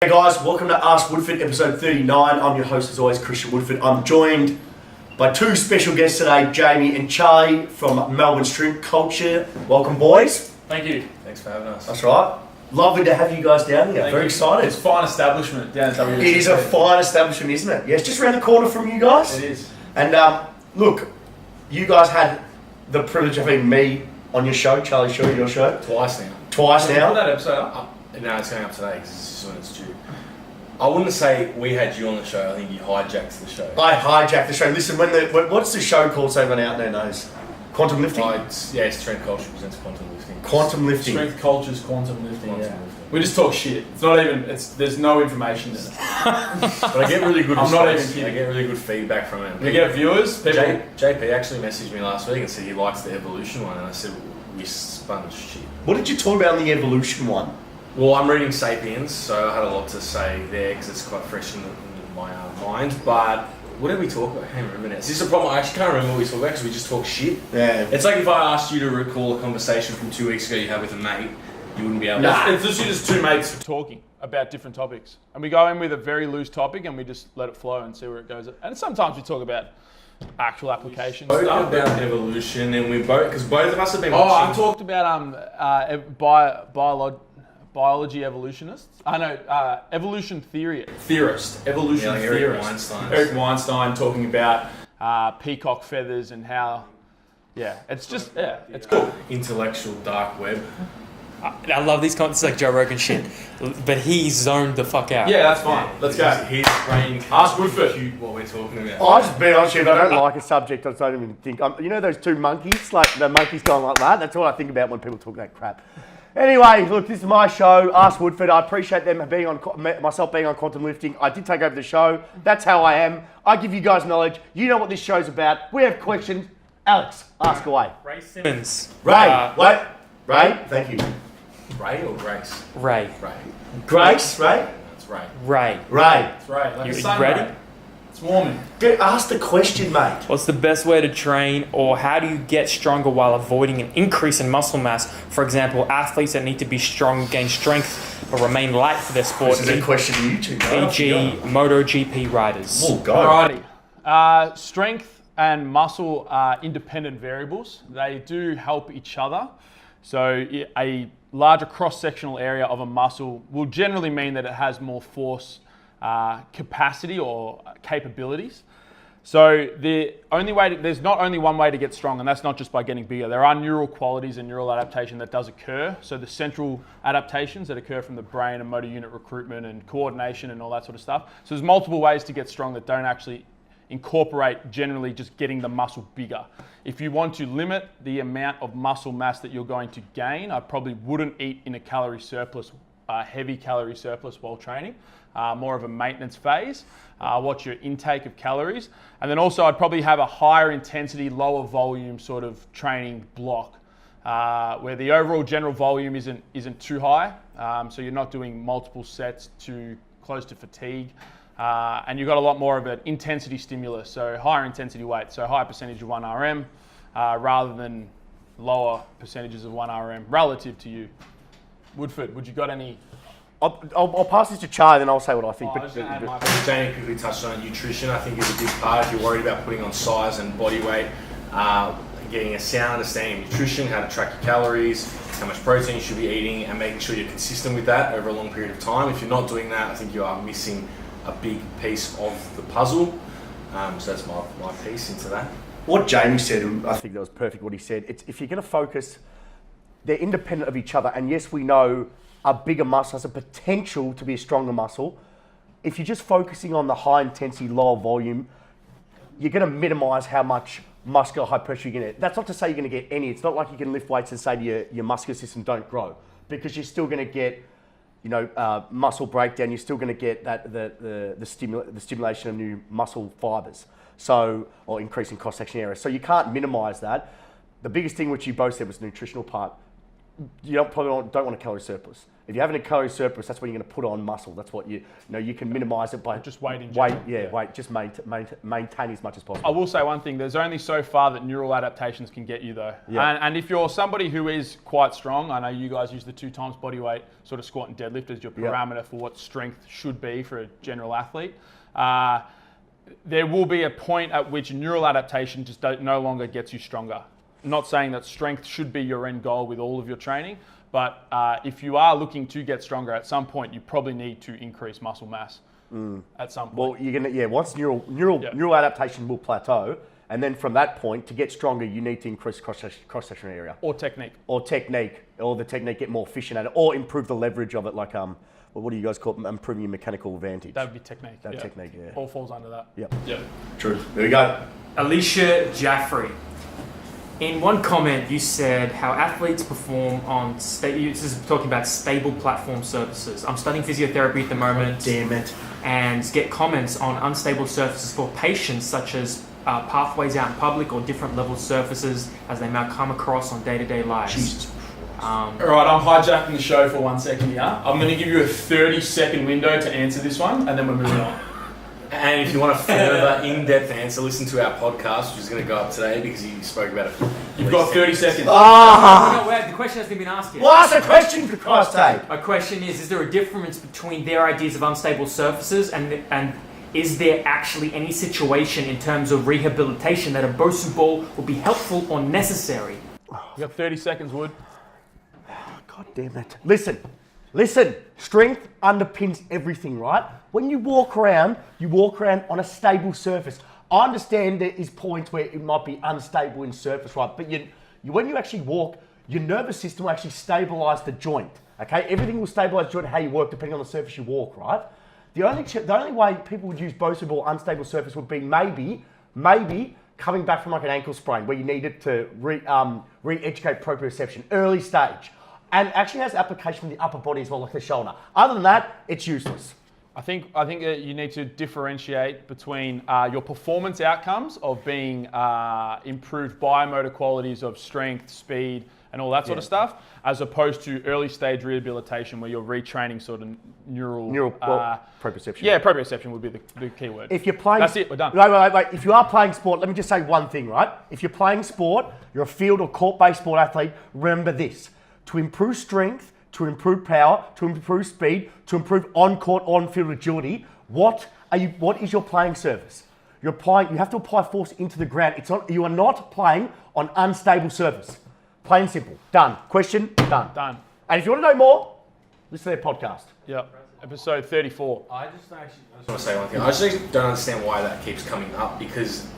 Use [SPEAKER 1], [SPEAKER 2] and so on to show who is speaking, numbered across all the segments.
[SPEAKER 1] Hey guys, welcome to Ask Woodford, episode 39. I'm your host as always, Christian Woodford. I'm joined by two special guests today, Jamie and Charlie from Melbourne Strength Culture. Welcome boys.
[SPEAKER 2] Thank you.
[SPEAKER 3] Thanks for having us.
[SPEAKER 1] That's right. Lovely to have you guys down here. Very excited.
[SPEAKER 2] It's a fine establishment down at WSSC.
[SPEAKER 1] It is a fine establishment, isn't it? Yeah, it's just around the corner from you guys.
[SPEAKER 2] It is.
[SPEAKER 1] And look, you guys had the privilege of having me on your show, Charlie's show, your show.
[SPEAKER 3] Twice now.
[SPEAKER 1] Twice
[SPEAKER 2] Put
[SPEAKER 1] now.
[SPEAKER 2] that episode up.
[SPEAKER 3] No, it's going up today because this is when it's due. I wouldn't say we had you on the show. I think you hijacked the show.
[SPEAKER 1] I hijacked the show. Listen, what's the show called so everyone out there knows? Quantum lifting?
[SPEAKER 3] It's Strength Culture presents quantum lifting.
[SPEAKER 1] Quantum lifting.
[SPEAKER 2] Strength cultures, quantum lifting.
[SPEAKER 3] Quantum
[SPEAKER 2] Yeah.
[SPEAKER 3] lifting.
[SPEAKER 2] We just talk shit. It's not even. There's no information in it.
[SPEAKER 3] But I get really good.
[SPEAKER 2] I'm not even
[SPEAKER 3] response.
[SPEAKER 2] kidding.
[SPEAKER 3] I get really good feedback from it.
[SPEAKER 2] We get viewers. People.
[SPEAKER 3] JP actually messaged me last week and said he likes the evolution one, and I said we spun shit.
[SPEAKER 1] What did you talk about in the evolution one?
[SPEAKER 3] Well, I'm reading Sapiens, so I had a lot to say there because it's quite fresh in my mind. But what did we talk about? I can't remember now. Is this a problem? I actually can't remember what we talked about because we just talk shit.
[SPEAKER 1] Yeah.
[SPEAKER 3] It's like if I asked you to recall a conversation from 2 weeks ago you had with a mate, you wouldn't be able to.
[SPEAKER 2] It's literally just two mates talking about different topics, and we go in with a very loose topic and we just let it flow and see where it goes. And sometimes we talk about actual applications.
[SPEAKER 3] We spoke about evolution, and we both, because both of us have been
[SPEAKER 2] I
[SPEAKER 3] watching.
[SPEAKER 2] talked about biology evolutionists. I know evolution theorist. Evolution
[SPEAKER 3] like
[SPEAKER 2] theorist. Eric Weinstein talking about peacock feathers and how. Yeah, it's just it's cool.
[SPEAKER 3] Intellectual dark web.
[SPEAKER 4] I love these concepts like Joe Rogan shit, but he zoned the fuck out.
[SPEAKER 2] Yeah, that's fine. Let's go.
[SPEAKER 3] His brain
[SPEAKER 2] Ask
[SPEAKER 3] can't
[SPEAKER 2] Woodford.
[SPEAKER 3] compute what we're talking about.
[SPEAKER 1] I'll just be honest with you, if I don't like a subject, I don't even think. You know those two monkeys? Like the monkeys going like that? That's all I think about when people talk that crap. Anyway, look, this is my show, Ask Woodford. I appreciate them being on, myself being on quantum lifting. I did take over the show. That's how I am. I give you guys knowledge. You know what this show's about. We have questions. Alex, ask away.
[SPEAKER 4] Ray Simmons.
[SPEAKER 1] Ray, what? Ray, thank you.
[SPEAKER 3] Ray or Grace?
[SPEAKER 4] Ray.
[SPEAKER 3] Ray.
[SPEAKER 1] Grace, Ray?
[SPEAKER 3] That's Ray.
[SPEAKER 4] Ray.
[SPEAKER 1] Ray.
[SPEAKER 2] That's right. Like
[SPEAKER 4] You
[SPEAKER 2] a sun
[SPEAKER 4] ready?
[SPEAKER 2] ray. It's warming.
[SPEAKER 1] Ask the question, mate.
[SPEAKER 4] What's the best way to train, or how do you get stronger while avoiding an increase in muscle mass? For example, athletes that need to be strong gain strength but remain light for their sport,
[SPEAKER 1] This is a question to you two, guys.
[SPEAKER 4] e.g. MotoGP riders.
[SPEAKER 1] Oh, go.
[SPEAKER 2] Alrighty. Strength and muscle are independent variables. They do help each other. So a larger cross-sectional area of a muscle will generally mean that it has more force capacity or capabilities. So there's not only one way to get strong, and that's not just by getting bigger. There are neural qualities and neural adaptation that does occur. So the central adaptations that occur from the brain and motor unit recruitment and coordination and all that sort of stuff. So there's multiple ways to get strong that don't actually incorporate generally just getting the muscle bigger. If you want to limit the amount of muscle mass that you're going to gain, I probably wouldn't eat in a calorie surplus, heavy calorie surplus while training, more of a maintenance phase. Watch your intake of calories. And then also I'd probably have a higher intensity, lower volume sort of training block where the overall general volume isn't too high. So you're not doing multiple sets too close to fatigue. And you've got a lot more of an intensity stimulus, so higher intensity weight, so higher percentage of 1RM rather than lower percentages of 1RM relative to you. Woodford, would you got any?
[SPEAKER 1] I'll pass this to Charlie, then I'll say what I think.
[SPEAKER 3] Jamie quickly touched on Nutrition, I think, is a big part. If you're worried about putting on size and body weight, getting a sound understanding of nutrition, how to track your calories, how much protein you should be eating, and making sure you're consistent with that over a long period of time. If you're not doing that, I think you are missing a big piece of the puzzle. So that's my piece into that.
[SPEAKER 1] What Jamie said, and I think that was perfect what he said, it's if you're going to focus, they're independent of each other. And yes, we know a bigger muscle has a potential to be a stronger muscle. If you're just focusing on the high intensity, lower volume, you're going to minimize how much muscular hypertrophy you're going to get. That's not to say you're going to get any. It's not like you can lift weights and say to your muscular system, don't grow, because you're still going to get muscle breakdown. You're still going to get that the stimulation of new muscle fibers, or increasing cross-section area. So you can't minimize that. The biggest thing which you both said was the nutritional part. you probably don't want a calorie surplus. If you're having a calorie surplus, that's when you're going to put on muscle. That's what you can minimize it by
[SPEAKER 2] just weight in general.
[SPEAKER 1] Weight. Just maintain as much as possible.
[SPEAKER 2] I will say one thing, there's only so far that neural adaptations can get you though.
[SPEAKER 1] Yeah.
[SPEAKER 2] And if you're somebody who is quite strong, I know you guys use the 2 times body weight sort of squat and deadlift as your parameter for what strength should be for a general athlete. There will be a point at which neural adaptation just no longer gets you stronger. I'm not saying that strength should be your end goal with all of your training, but if you are looking to get stronger, at some point you probably need to increase muscle mass. At some point.
[SPEAKER 1] Well, you're gonna once neural adaptation will plateau, and then from that point to get stronger, you need to increase cross-sectional area
[SPEAKER 2] Or technique,
[SPEAKER 1] or the technique get more efficient at it, or improve the leverage of it. Like what do you guys call it? Improving your mechanical advantage.
[SPEAKER 2] that would be technique.
[SPEAKER 1] Technique, yeah.
[SPEAKER 2] All falls under that.
[SPEAKER 1] Yep.
[SPEAKER 2] Yeah.
[SPEAKER 1] True. There we go.
[SPEAKER 4] Alicia Jaffrey. In one comment, you said how athletes perform on, this is talking about stable platform surfaces. I'm studying physiotherapy at the moment.
[SPEAKER 1] Damn it.
[SPEAKER 4] And get comments on unstable surfaces for patients, such as pathways out in public or different level surfaces as they might come across on day-to-day lives.
[SPEAKER 1] Jesus.
[SPEAKER 2] All right, I'm hijacking the show for 1 second here. I'm going to give you a 30-second window to answer this one, and then we're moving on.
[SPEAKER 3] And if you want a further in-depth answer, listen to our podcast, which is going to go up today because you spoke about it.
[SPEAKER 2] You've got 30 seconds.
[SPEAKER 4] No, wait, the question hasn't been asked yet.
[SPEAKER 1] Well, ask a question for Christ's sake.
[SPEAKER 4] My question is there a difference between their ideas of unstable surfaces and is there actually any situation in terms of rehabilitation that a Bosu ball would be helpful or necessary?
[SPEAKER 2] You got 30 seconds, Wood.
[SPEAKER 1] God damn it. Listen. Strength underpins everything, right? When you walk around on a stable surface. I understand there is points where it might be unstable in surface, right? But when you actually walk, your nervous system will actually stabilize the joint, okay? Everything will stabilize the joint how you work depending on the surface you walk, right? The only way people would use Bosu ball unstable surface would be maybe coming back from like an ankle sprain where you needed to re-educate proprioception, early stage. And actually has application for the upper body as well, like the shoulder. Other than that, it's useless.
[SPEAKER 2] I think that you need to differentiate between your performance outcomes of being improved biomotor qualities of strength, speed, and all that sort of stuff, as opposed to early stage rehabilitation where you're retraining sort of neural
[SPEAKER 1] proprioception.
[SPEAKER 2] Yeah, proprioception would be the key word.
[SPEAKER 1] If you're playing,
[SPEAKER 2] that's it. We're done.
[SPEAKER 1] Wait. If you are playing sport, let me just say one thing, right? If you're playing sport, you're a field or court-based sport athlete. Remember this: to improve strength, to improve power, to improve speed, to improve on-court, on-field agility, what is your playing surface? You have to apply force into the ground. You are not playing on unstable surface. Plain and simple. Done. Question, done.
[SPEAKER 2] Done.
[SPEAKER 1] And if you want to know more, listen to their podcast.
[SPEAKER 2] Yeah. Episode 34.
[SPEAKER 3] I just want to say one thing. I just don't understand why that keeps coming up because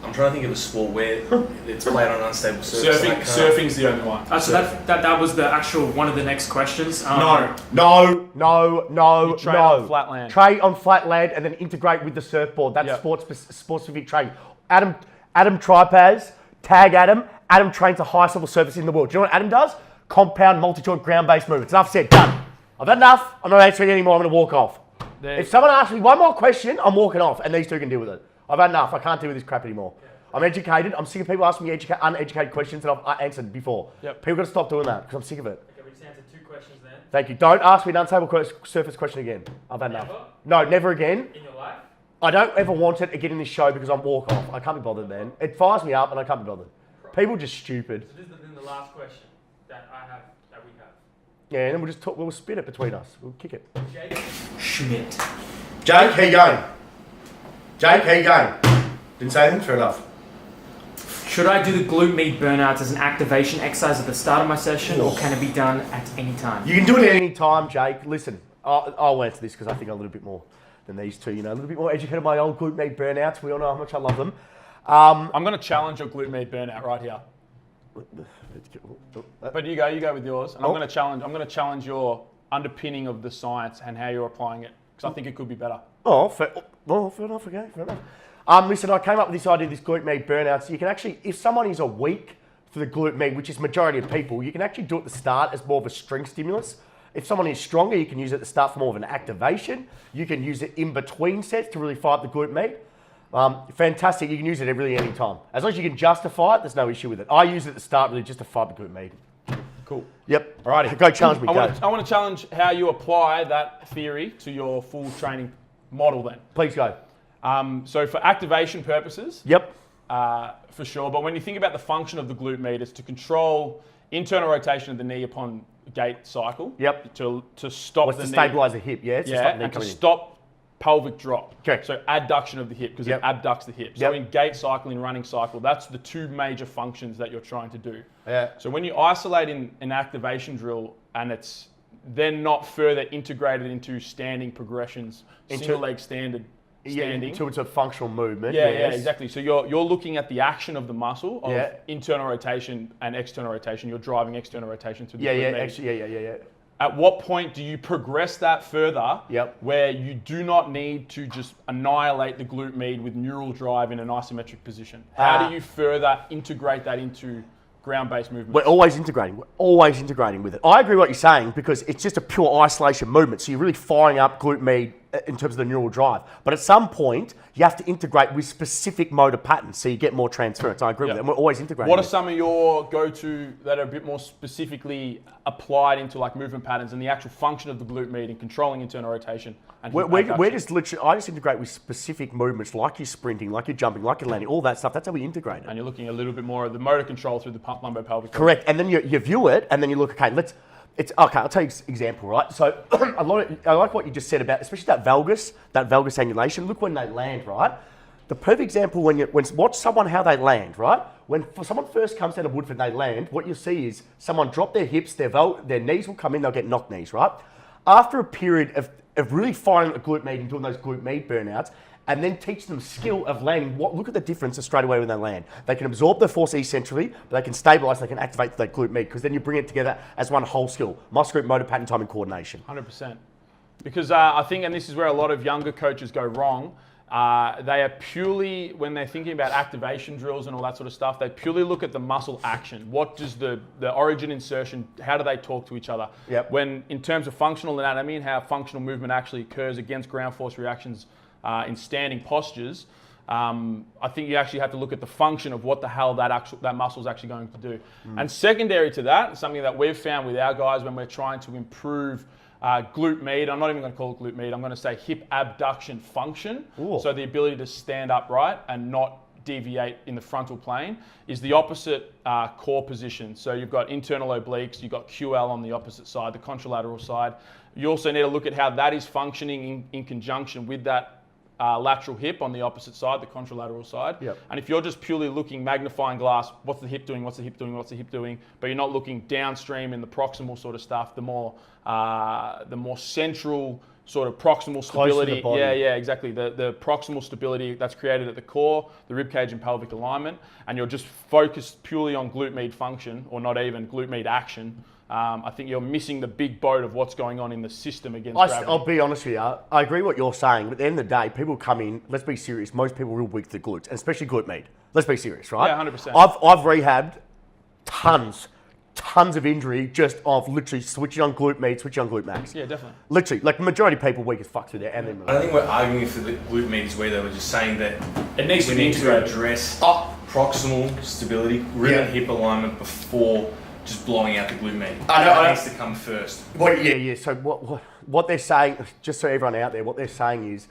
[SPEAKER 3] I'm trying to think of a sport where it's played on unstable surface.
[SPEAKER 2] Surfing's the only one.
[SPEAKER 4] So that was the actual one of the next questions.
[SPEAKER 1] No.
[SPEAKER 2] You train on flat land.
[SPEAKER 1] Train on flat land and then integrate with the surfboard. That's sport-specific training. Adam Tripaz, tag Adam. Adam trains the highest level surface in the world. Do you know what Adam does? Compound multi-joint ground-based movements. Enough said, done. I've had enough. I'm not answering anymore. I'm going to walk off. If someone asks me one more question, I'm walking off and these two can deal with it. I've had enough. I can't deal with this crap anymore. I'm educated. I'm sick of people asking me uneducated questions that I've answered before. People got to stop doing that because I'm sick of it.
[SPEAKER 4] Okay, we just answered 2 questions then.
[SPEAKER 1] Thank you. Don't ask me an unstable surface question again. I've had enough. No, never again.
[SPEAKER 4] In your life?
[SPEAKER 1] I don't ever want it again in this show because I'm walk off. I can't be bothered, man. It fires me up and I can't be bothered. People are just stupid.
[SPEAKER 4] So this is then the last question that we have.
[SPEAKER 1] Yeah, and then we'll just talk. We'll spit it between us. We'll kick it.
[SPEAKER 4] Jake Schmidt.
[SPEAKER 1] Jake, how you going? Jake, how you going? Didn't say anything? Fair enough.
[SPEAKER 4] Should I do the glute med burnouts as an activation exercise at the start of my session, or can it be done at any time?
[SPEAKER 1] You can do it at any time, Jake. Listen, I'll answer this because I think I'm a little bit more than these two. You know, a little bit more educated on my old glute med burnouts. We all know how much I love them.
[SPEAKER 2] I'm going to challenge your glute med burnout right here. But you go with yours. And I'm going to challenge your underpinning of the science and how you're applying it because I think it could be better.
[SPEAKER 1] Fair enough. Okay, fair enough. Listen, I came up with this idea, this glute med burnouts. You can actually, if someone is a weak for the glute med, which is majority of people, you can actually do it at the start as more of a strength stimulus. If someone is stronger, you can use it at the start for more of an activation. You can use it in between sets to really fire up the glute med. Fantastic. You can use it really any time. As long as you can justify it, there's no issue with it. I use it at the start really just to fire up the glute med.
[SPEAKER 2] Cool.
[SPEAKER 1] Yep.
[SPEAKER 2] Alrighty.
[SPEAKER 1] Go challenge me.
[SPEAKER 2] I want to challenge how you apply that theory to your full training model then.
[SPEAKER 1] Please go.
[SPEAKER 2] So for activation purposes,
[SPEAKER 1] Yep.
[SPEAKER 2] for sure. But when you think about the function of the glute med, it's to control internal rotation of the knee upon gait cycle.
[SPEAKER 1] Yep.
[SPEAKER 2] To stop
[SPEAKER 1] What's
[SPEAKER 2] the
[SPEAKER 1] to
[SPEAKER 2] knee.
[SPEAKER 1] stabilize the hip? Yeah. It's to stop the knee
[SPEAKER 2] And to
[SPEAKER 1] coming in.
[SPEAKER 2] stop pelvic drop.
[SPEAKER 1] Okay.
[SPEAKER 2] So adduction of the hip because
[SPEAKER 1] Yep.
[SPEAKER 2] it abducts the hip.
[SPEAKER 1] Yep.
[SPEAKER 2] So in gait cycle, in running cycle, that's the two major functions that you're trying to do.
[SPEAKER 1] Yeah.
[SPEAKER 2] So when you isolate in an activation drill and it's then not further integrated into standing progressions, single leg standing.
[SPEAKER 1] Until it's a functional movement.
[SPEAKER 2] Yeah,
[SPEAKER 1] yes.
[SPEAKER 2] exactly. So you're looking at the action of the muscle of
[SPEAKER 1] Yeah.
[SPEAKER 2] internal rotation and external rotation. You're driving external rotation through the
[SPEAKER 1] Yeah,
[SPEAKER 2] glute
[SPEAKER 1] yeah,
[SPEAKER 2] med.
[SPEAKER 1] actually, yeah.
[SPEAKER 2] At what point do you progress that further
[SPEAKER 1] Yep.
[SPEAKER 2] where you do not need to just annihilate the glute med with neural drive in an isometric position? How do you further integrate that into ground-based movement?
[SPEAKER 1] We're always integrating. We're always integrating with it. I agree with what you're saying because it's just a pure isolation movement. So you're really firing up glute med in terms of the neural drive. But at some point, you have to integrate with specific motor patterns so you get more transference. I agree with that. And we're always integrating.
[SPEAKER 2] What are some of your go-to that are a bit more specifically applied into like movement patterns and the actual function of the glute med in controlling internal rotation? And
[SPEAKER 1] We're just literally, I just integrate with specific movements like you're sprinting, like you're jumping, like you're landing, all that stuff. That's how we integrate it.
[SPEAKER 2] And you're looking a little bit more at the motor control through the lumbo-pelvic.
[SPEAKER 1] Correct. And then you view it and then you look, okay, I'll tell you an example, right? So I like what you just said about, especially that valgus angulation. Look when they land, right? The perfect example when watch someone how they land, right? When someone first comes out of Woodford and they land, what you see is someone drop their hips, their knees will come in, they'll get knock knees, right? After a period of really firing the glute med and doing those glute med burnouts, and then teach them skill of landing. Look at the difference straight away when they land. They can absorb the force eccentrically, but they can stabilize, they can activate that glute med, because then you bring it together as one whole skill. Muscle group, motor pattern, timing, coordination.
[SPEAKER 2] 100%. Because I think, and this is where a lot of younger coaches go wrong, they are purely, when they're thinking about activation drills and all that sort of stuff, they purely look at the muscle action. What does the origin insertion, how do they talk to each other?
[SPEAKER 1] Yep. When
[SPEAKER 2] in terms of functional anatomy and how functional movement actually occurs against ground force reactions in standing postures, I think you actually have to look at the function of what the hell that muscle is actually going to do. And secondary to that, something that we've found with our guys when we're trying to improve glute med, I'm not even going to call it glute med, I'm going to say hip abduction function.
[SPEAKER 1] Ooh.
[SPEAKER 2] So the ability to stand upright and not deviate in the frontal plane is the opposite core position. So you've got internal obliques, you've got QL on the opposite side, the contralateral side. You also need to look at how that is functioning in conjunction with that lateral hip on the opposite side, the contralateral side.
[SPEAKER 1] Yep.
[SPEAKER 2] And if you're just purely looking magnifying glass, what's the hip doing, what's the hip doing, what's the hip doing, but you're not looking downstream in the proximal sort of stuff, the more central sort of proximal stability.
[SPEAKER 1] To the body.
[SPEAKER 2] Yeah, exactly. The proximal stability that's created at the core, the rib cage and pelvic alignment, and you're just focused purely on glute med function, or not even glute med action. I think you're missing the big boat of what's going on in the system against gravity.
[SPEAKER 1] I'll be honest with you, I agree with what you're saying, but at the end of the day, people come in, let's be serious, most people are real weak to the glutes, and especially glute med. Let's be serious, right?
[SPEAKER 2] Yeah, 100%.
[SPEAKER 1] I've rehabbed tons of injury just of literally switching on glute med, switching on glute max.
[SPEAKER 2] Yeah, definitely.
[SPEAKER 1] Literally, like the majority of people weak as fuck through there, and then
[SPEAKER 3] I don't think we're arguing for the glute med is where they were just saying that
[SPEAKER 2] It needs
[SPEAKER 3] we
[SPEAKER 2] to be
[SPEAKER 3] need to
[SPEAKER 2] integrated.
[SPEAKER 3] address proximal stability, rib and hip alignment before just blowing out the glute med. That needs to come first.
[SPEAKER 1] So what they're saying, just so everyone out there, what they're saying is,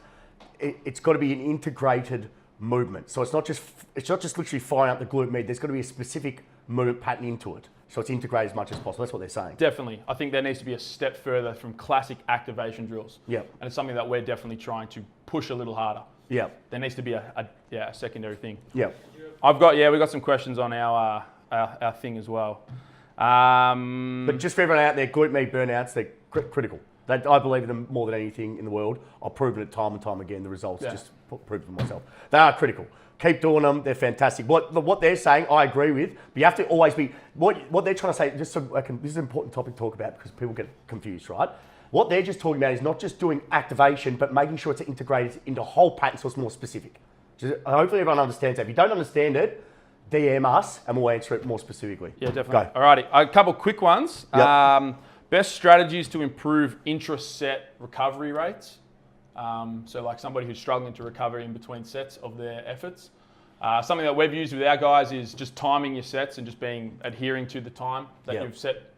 [SPEAKER 1] it's got to be an integrated movement. So it's not just literally firing up the glute med. There's got to be a specific movement pattern into it. So it's integrated as much as possible. That's what they're saying.
[SPEAKER 2] Definitely. I think there needs to be a step further from classic activation drills.
[SPEAKER 1] Yep.
[SPEAKER 2] And it's something that we're definitely trying to push a little harder.
[SPEAKER 1] Yeah.
[SPEAKER 2] There needs to be a secondary thing.
[SPEAKER 1] Yeah.
[SPEAKER 2] We've got some questions on our thing as well.
[SPEAKER 1] But just for everyone out there, glute med burnouts, they're critical. I believe in them more than anything in the world. I've proven it time and time again. The results just prove it for myself. They are critical. Keep doing them. They're fantastic. What they're saying, I agree with. But you have to always be what they're trying to say. Just so this is an important topic to talk about because people get confused, right? What they're just talking about is not just doing activation, but making sure it's integrated into whole pattern so it's more specific. Hopefully everyone understands that. If you don't understand it, DM us and we'll answer it more specifically.
[SPEAKER 2] Yeah, definitely.
[SPEAKER 1] Go.
[SPEAKER 2] Alrighty, a couple quick ones.
[SPEAKER 1] Yep.
[SPEAKER 2] Best strategies to improve intra-set recovery rates. So like somebody who's struggling to recover in between sets of their efforts. Something that we've used with our guys is just timing your sets and just adhering to the time that you've set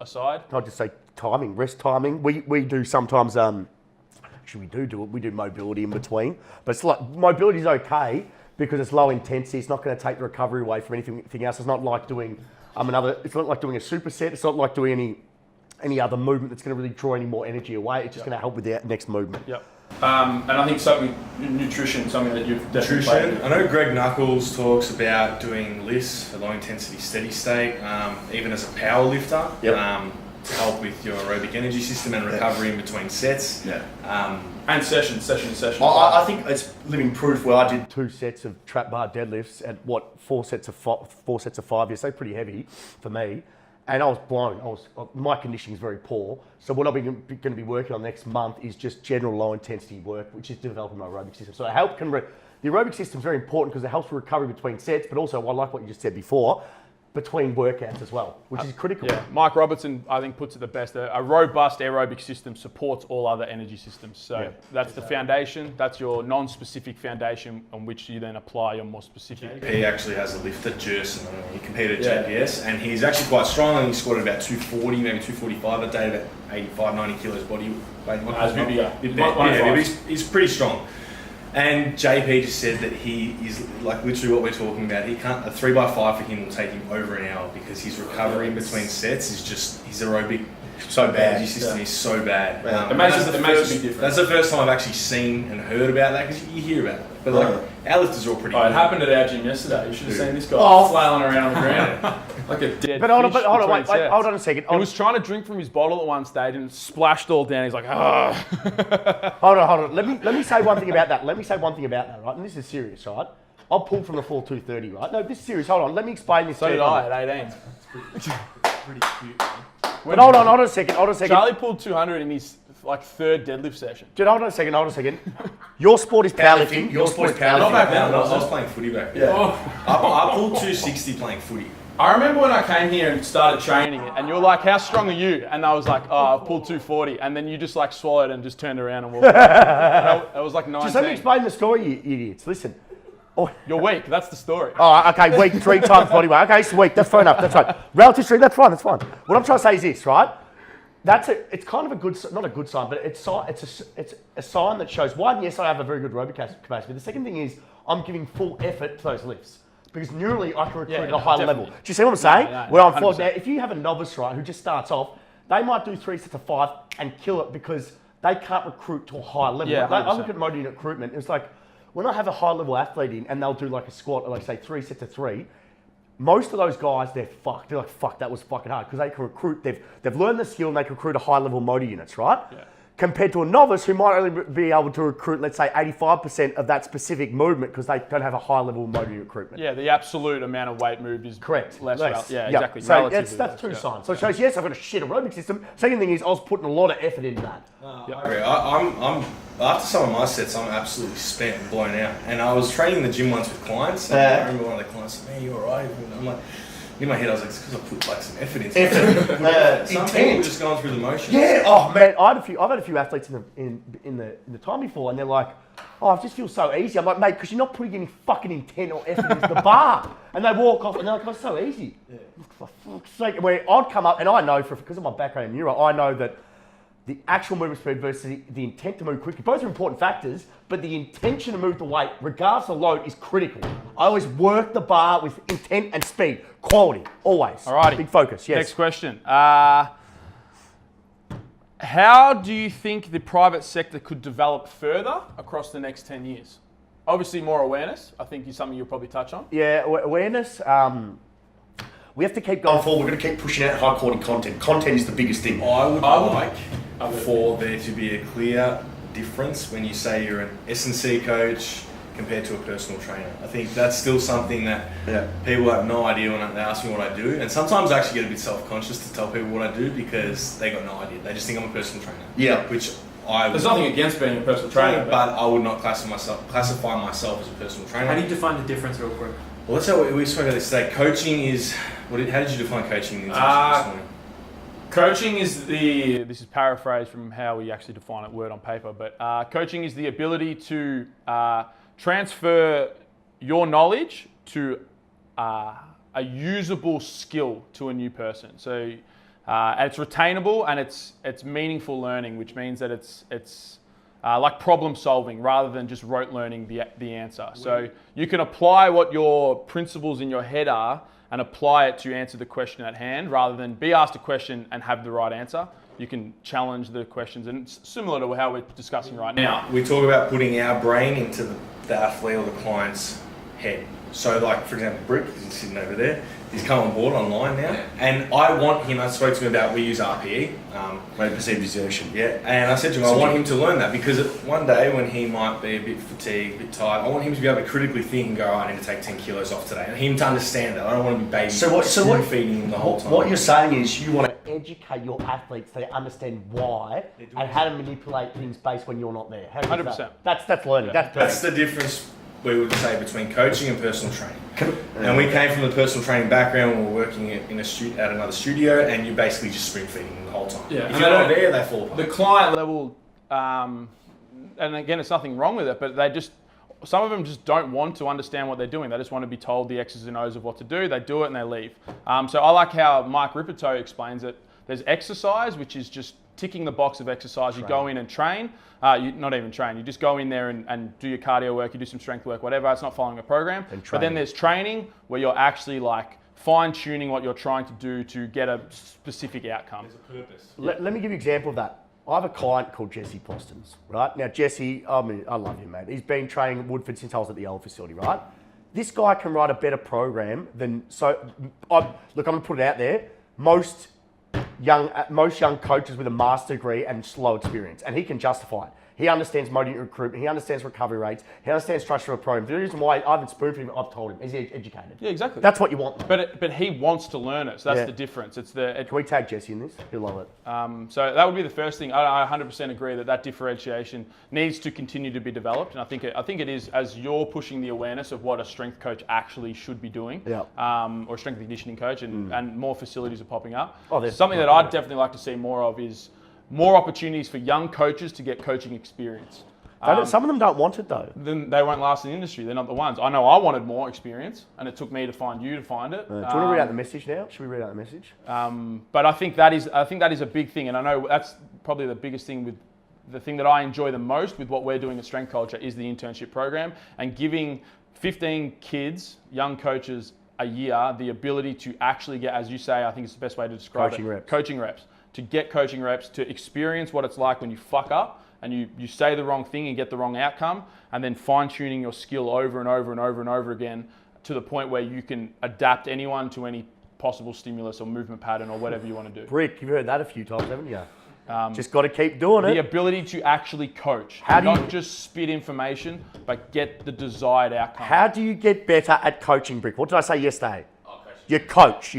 [SPEAKER 2] aside?
[SPEAKER 1] I'll just say timing, rest timing. We do sometimes, actually we do it, we do mobility in between. But it's like, mobility is okay because it's low intensity. It's not going to take the recovery away from anything else. It's not like doing it's not like doing a superset. It's not like doing any other movement that's going to really draw any more energy away. It's just going to help with the next movement.
[SPEAKER 2] Yep. And I think nutrition, something that you've definitely played.
[SPEAKER 3] I know Greg Knuckles talks about doing lifts for low intensity steady state, even as a power lifter, to help with your aerobic energy system and recovery in between sets.
[SPEAKER 2] And sessions.
[SPEAKER 1] I think it's living proof where I did 2 sets of trap bar deadlifts at 4 sets of 5 years. So pretty heavy for me. And I was blown. My conditioning is very poor. So what I'm going to be working on next month is just general low intensity work, which is developing my aerobic system. So the aerobic system is very important because it helps with recovery between sets, but also I like what you just said before, between workouts as well, which is critical.
[SPEAKER 2] Yeah, Mike Robertson, I think, puts it the best. A robust aerobic system supports all other energy systems. So that's the foundation. That's your non-specific foundation on which you then apply your more specific.
[SPEAKER 3] He actually has a lift at Jerson. He competed at JPS, and he's actually quite strong. And he squatted about 240, maybe 245 a day, about 85, 90 kilos body weight. He's pretty strong. And JP just said that he is like literally what we're talking about. He can't, a 3x5 for him will take him over an hour because his recovery in between sets is just, his aerobic energy system is so bad.
[SPEAKER 2] It makes a big difference.
[SPEAKER 3] That's the first time I've actually seen and heard about that because you hear about it. But like, our lifters are all pretty good.
[SPEAKER 2] It happened at our gym yesterday. You should have seen this guy flailing around on the ground like a dead
[SPEAKER 1] But hold on,
[SPEAKER 2] fish
[SPEAKER 1] wait,
[SPEAKER 2] sets.
[SPEAKER 1] hold on a second.
[SPEAKER 2] He was trying to drink from his bottle at one stage and it splashed all down. He's like, oh.
[SPEAKER 1] Hold on. Let me say one thing about that. Right? And this is serious, right? I'll pull from the floor 230, right? No, this is serious. Hold on. Let me explain this.
[SPEAKER 2] So did I at 18.
[SPEAKER 3] Pretty cute, man.
[SPEAKER 1] But hold on a second.
[SPEAKER 2] Charlie pulled 200 in his like 3rd deadlift session.
[SPEAKER 1] Dude, hold on a second. Your sport is powerlifting. Your sport is powerlifting.
[SPEAKER 3] Not back then. I was playing footy back then. I pulled 260 playing footy.
[SPEAKER 2] I remember when I came here and started training it, and you were like, how strong are you? And I was like, oh, I've pulled 240. And then you just like swallowed and just turned around and walked away. I was like 19.
[SPEAKER 1] Just let me explain the story, you idiots. Listen.
[SPEAKER 2] You're weak, that's the story.
[SPEAKER 1] Oh, okay, weak 3 times body weight. Okay, sweet, that's fair enough, that's right. Relative strength, that's fine. What I'm trying to say is this, right? It's kind of a good, not a good sign, but it's a sign that shows, one, yes, I have a very good aerobic capacity, but the second thing is I'm giving full effort to those lifts. Because neurally, I can recruit at a high level. Do you see what I'm saying? Where I'm flawed. Now, if you have a novice, right, who just starts off, they might do 3 sets of 5 and kill it because they can't recruit to a high level.
[SPEAKER 2] Yeah,
[SPEAKER 1] I look at motor unit recruitment, it's like, when I have a high level athlete in and they'll do like a squat, or like say 3 sets of 3, most of those guys, they're fucked. They're like, fuck, that was fucking hard. Because they can recruit, they've learned the skill and they can recruit a high level motor units, right? Yeah. Compared to a novice who might only be able to recruit, let's say 85% of that specific movement because they don't have a high level motor recruitment.
[SPEAKER 2] Yeah, the absolute amount of weight moved is
[SPEAKER 1] correct.
[SPEAKER 2] Less. Yeah, exactly.
[SPEAKER 1] So that's 2 signs. So it shows, yes, I've got a shit aerobic system. Second thing is I was putting a lot of effort into that.
[SPEAKER 3] I agree. I'm after some of my sets, I'm absolutely spent and blown out. And I was training in the gym once with clients, and I remember one of the clients said, "Man, you alright?" And I'm like, in my head, I was like, "It's because I put like some effort into it." Some people are just going through the motions.
[SPEAKER 1] Yeah. Oh man, I've had a few athletes in the time before, and they're like, "Oh, I just feel so easy." I'm like, "Mate, because you're not putting any fucking intent or effort into the bar." And they walk off, and they're like, "Oh, it's so easy." Yeah. For fuck's sake, where I'd come up, and I know because of my background in neuro, I know that the actual movement speed versus the intent to move quickly, both are important factors, but the intention to move the weight, regardless of load, is critical. I always work the bar with intent and speed. Quality, always.
[SPEAKER 2] Alrighty.
[SPEAKER 1] Big focus, yes.
[SPEAKER 2] Next question. How do you think the private sector could develop further across the next 10 years? Obviously more awareness, I think is something you'll probably touch on.
[SPEAKER 1] Yeah, awareness. We have to keep going forward. We're going to keep pushing out high quality content. Content is the biggest thing.
[SPEAKER 3] I would like for there to be a clear difference when you say you're an S&C coach compared to a personal trainer. I think that's still something that people have no idea when they ask me what I do. And sometimes I actually get a bit self-conscious to tell people what I do because they got no idea. They just think I'm a personal trainer.
[SPEAKER 1] Yeah.
[SPEAKER 3] Which
[SPEAKER 2] there's nothing against being a personal trainer,
[SPEAKER 3] but I would not classify myself as a personal trainer.
[SPEAKER 4] How do you define the difference real quick?
[SPEAKER 3] Well, that's how we spoke about this today. Coaching is, how did you define coaching in this morning?
[SPEAKER 2] Coaching is this is paraphrased from how we actually define it word on paper, but coaching is the ability to transfer your knowledge to a usable skill to a new person. So And it's retainable and it's meaningful learning, which means that it's like problem solving rather than just rote learning the answer. So you can apply what your principles in your head are and apply it to answer the question at hand rather than be asked a question and have the right answer. You can challenge the questions, and it's similar to how we're discussing right now.
[SPEAKER 3] We talk about putting our brain into the athlete or the client's head. So like, for example, Brick, he's sitting over there, he's come on board online now, and I want him, I spoke to him about, we use RPE.
[SPEAKER 1] Rate perceived exertion.
[SPEAKER 3] Yeah, and I said to him, I want him to learn that because one day when he might be a bit fatigued, a bit tired, I want him to be able to critically think and go, I need to take 10 kilos off today, and him to understand that. I don't want to be baby feeding him the whole time.
[SPEAKER 1] What you're saying is you want to educate your athletes so they understand why and how to manipulate things based when you're not there.
[SPEAKER 2] 100%.
[SPEAKER 1] That's learning.
[SPEAKER 2] Yeah.
[SPEAKER 1] That's
[SPEAKER 3] the difference we would say between coaching and personal training. And we came from the personal training background. We were working at another studio, and you're basically just spoon feeding them the whole time.
[SPEAKER 2] Yeah.
[SPEAKER 3] If you're not there, they fall apart.
[SPEAKER 2] The client level, and again, it's nothing wrong with it, but some of them just don't want to understand what they're doing. They just want to be told the X's and O's of what to do. They do it and they leave. So I like how Mike Rippertoe explains it. There's exercise, which is just ticking the box of exercise. You go in and train. You not even train. You just go in there and do your cardio work. You do some strength work, whatever. It's not following a program. But then there's training where you're actually like fine-tuning what you're trying to do to get a specific outcome.
[SPEAKER 3] There's a purpose.
[SPEAKER 1] Let me give you an example of that. I have a client called Jesse Postons, right? Now, Jesse, I love him, mate. He's been training at Woodford since I was at the old facility, right? This guy can write a better program than... I'm going to put it out there. Most young coaches with a master degree and slow experience, and he can justify it. He understands motor unit recruitment. He understands recovery rates. He understands structure of a program. The reason why I haven't spoon-fed him, I've told him, is he educated?
[SPEAKER 2] Yeah, exactly.
[SPEAKER 1] That's what you want.
[SPEAKER 2] But he wants to learn it, so that's the difference. Can
[SPEAKER 1] we tag Jesse in this? He'll love it.
[SPEAKER 2] So that would be the first thing. I 100% agree that differentiation needs to continue to be developed, and I think it is as you're pushing the awareness of what a strength coach actually should be doing, or a strength and conditioning coach, and more facilities are popping up. Something that I'd definitely like to see more of is more opportunities for young coaches to get coaching experience.
[SPEAKER 1] Some of them don't want it though.
[SPEAKER 2] Then they won't last in the industry. They're not the ones. I know I wanted more experience, and it took me to find you to find it.
[SPEAKER 1] Do you want to read out the message now? Should we read out the message?
[SPEAKER 2] But I think that is a big thing, and I know that's probably the biggest thing with the thing that I enjoy the most with what we're doing at Strength Culture is the internship program and giving 15 kids, young coaches, a year the ability to actually get, as you say, I think it's the best way to describe coaching reps. To get coaching reps, to experience what it's like when you fuck up and you say the wrong thing and get the wrong outcome, and then fine-tuning your skill over and over and over and over again to the point where you can adapt anyone to any possible stimulus or movement pattern or whatever you want to do.
[SPEAKER 1] Brick, you've heard that a few times, haven't you? Just got to keep doing it.
[SPEAKER 2] The ability to actually coach. Not just spit information, but get the desired outcome.
[SPEAKER 1] How do you get better at coaching, Brick? What did I say yesterday? You coach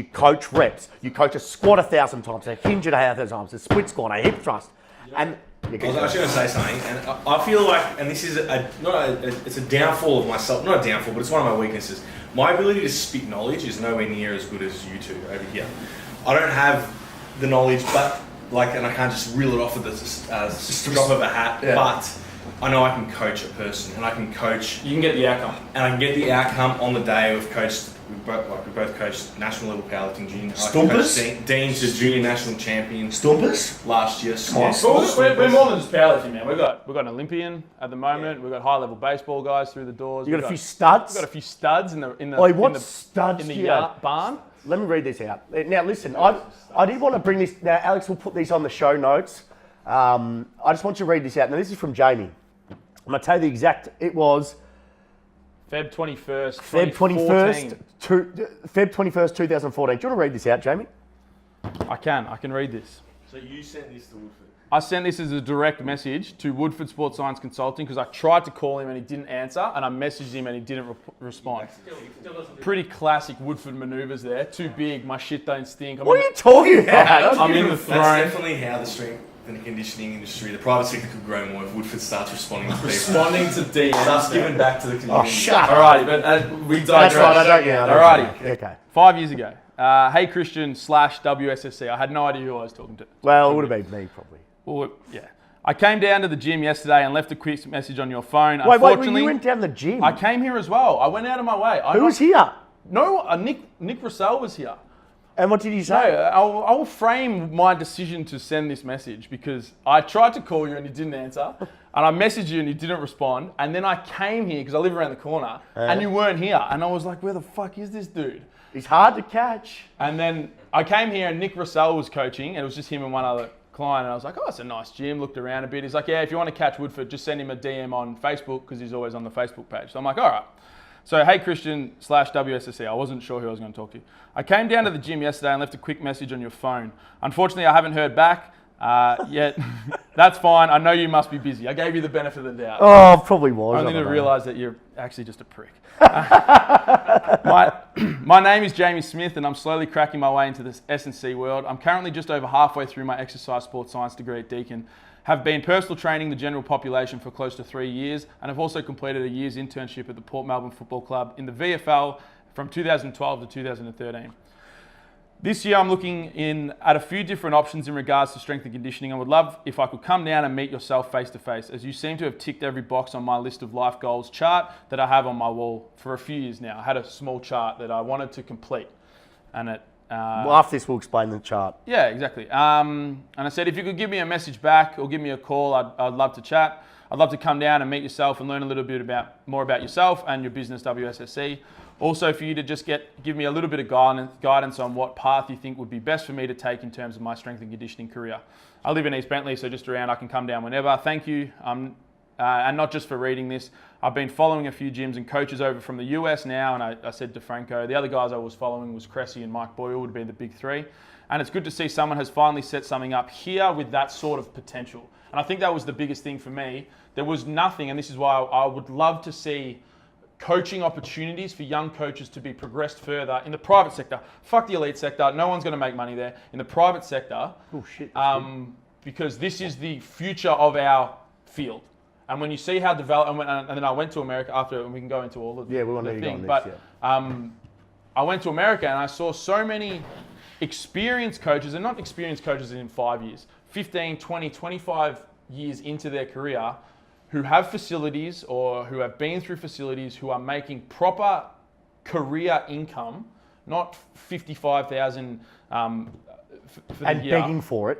[SPEAKER 1] reps. You coach a squat 1,000 times, a hinge at 1,000 times, a split squat, a hip thrust. And
[SPEAKER 3] I was actually going to say something, and I feel like, and this is it's a downfall of myself, not a downfall, but it's one of my weaknesses. My ability to spit knowledge is nowhere near as good as you two over here. I don't have the knowledge, but and I can't just reel it off with the drop of a hat, but I know I can coach a person, and I can coach.
[SPEAKER 2] You can get the outcome,
[SPEAKER 3] and I can get the outcome on the day. We've coached. We both coached national level powerlifting junior.
[SPEAKER 1] Stumpers?
[SPEAKER 3] Dean to junior national champion.
[SPEAKER 1] Stumpers?
[SPEAKER 3] Last year.
[SPEAKER 2] We're more than just powerlifting, man. We've got an Olympian at the moment. We've got high level baseball guys through the doors.
[SPEAKER 1] You got a few studs.
[SPEAKER 2] We've got a few studs in the barn.
[SPEAKER 1] Let me read this out. Now listen, I did want to bring this. Now Alex will put these on the show notes. I just want you to read this out. Now this is from Jamie. I'm going to tell you the exact. It was
[SPEAKER 2] Feb 21st,
[SPEAKER 1] Feb 21st, 2014. Do you want to read this out, Jamie?
[SPEAKER 2] I can read this.
[SPEAKER 3] So you sent this to Woodford?
[SPEAKER 2] I sent this as a direct message to Woodford Sports Science Consulting because I tried to call him and he didn't answer, and I messaged him and he didn't respond. Pretty classic Woodford manoeuvres there. Too big, my shit don't stink.
[SPEAKER 1] What are you talking about?
[SPEAKER 2] I'm in the throne.
[SPEAKER 3] That's definitely how the strength and the conditioning industry, the private sector could grow more if Woodford starts responding to people.
[SPEAKER 2] Responding to DMs.
[SPEAKER 3] Starts giving back to the community.
[SPEAKER 1] Oh, shut up.
[SPEAKER 2] Alrighty, but we digress.
[SPEAKER 1] That's right, I don't.
[SPEAKER 2] Alrighty.
[SPEAKER 1] Okay.
[SPEAKER 2] 5 years ago. Hey Christian / WSSC. I had no idea who I was talking to.
[SPEAKER 1] Well, it would have been me probably.
[SPEAKER 2] Well, yeah. I came down to the gym yesterday and left a quick message on your phone.
[SPEAKER 1] Wait, you went down the gym?
[SPEAKER 2] I came here as well. I went out of my way.
[SPEAKER 1] Who was here?
[SPEAKER 2] No, Nick Russell was here.
[SPEAKER 1] And what did you say?
[SPEAKER 2] No, I'll frame my decision to send this message because I tried to call you and you didn't answer. And I messaged you and you didn't respond. And then I came here because I live around the corner and you weren't here. And I was like, where the fuck is this dude?
[SPEAKER 1] He's hard to catch.
[SPEAKER 2] And then I came here and Nick Russell was coaching and it was just him and one other client. And I was like, oh, it's a nice gym. Looked around a bit. He's like, yeah, if you want to catch Woodford, just send him a DM on Facebook because he's always on the Facebook page. So I'm like, all right. So, hey, Christian / WSSC. I wasn't sure who I was going to talk to. I came down to the gym yesterday and left a quick message on your phone. Unfortunately, I haven't heard back yet. That's fine. I know you must be busy. I gave you the benefit of the doubt.
[SPEAKER 1] Oh, probably was.
[SPEAKER 2] Only to realise that you're actually just a prick. My name is Jamie Smith and I'm slowly cracking my way into this S&C world. I'm currently just over halfway through my exercise sports science degree at Deakin. Have been personal training the general population for close to 3 years and have also completed a year's internship at the Port Melbourne Football Club in the VFL from 2012 to 2013. This year I'm looking at a few different options in regards to strength and conditioning. I would love if I could come down and meet yourself face to face, as you seem to have ticked every box on my list of life goals chart that I have on my wall for a few years now. I had a small chart that I wanted to complete and it
[SPEAKER 1] well, after this, we'll explain the chart.
[SPEAKER 2] Yeah, exactly. And I said, if you could give me a message back or give me a call, I'd love to chat. I'd love to come down and meet yourself and learn a little bit more about yourself and your business, WSSC. Also, for you to just give me a little bit of guidance on what path you think would be best for me to take in terms of my strength and conditioning career. I live in East Bentley, so just around, I can come down whenever. Thank you. And not just for reading this, I've been following a few gyms and coaches over from the US now, and I said to Franco, the other guys I was following was Cressy and Mike Boyle would be the big three. And it's good to see someone has finally set something up here with that sort of potential. And I think that was the biggest thing for me. There was nothing, and this is why I would love to see coaching opportunities for young coaches to be progressed further in the private sector. Fuck the elite sector, no one's going to make money there. In the private sector, because this is the future of our field. And when you see how developed, and then I went to America after, and we can go into all of the thing. I went to America and I saw so many experienced coaches, and not experienced coaches in 5 years, 15, 20, 25 years into their career, who have facilities or who have been through facilities who are making proper career income, not 55,000
[SPEAKER 1] and begging for it,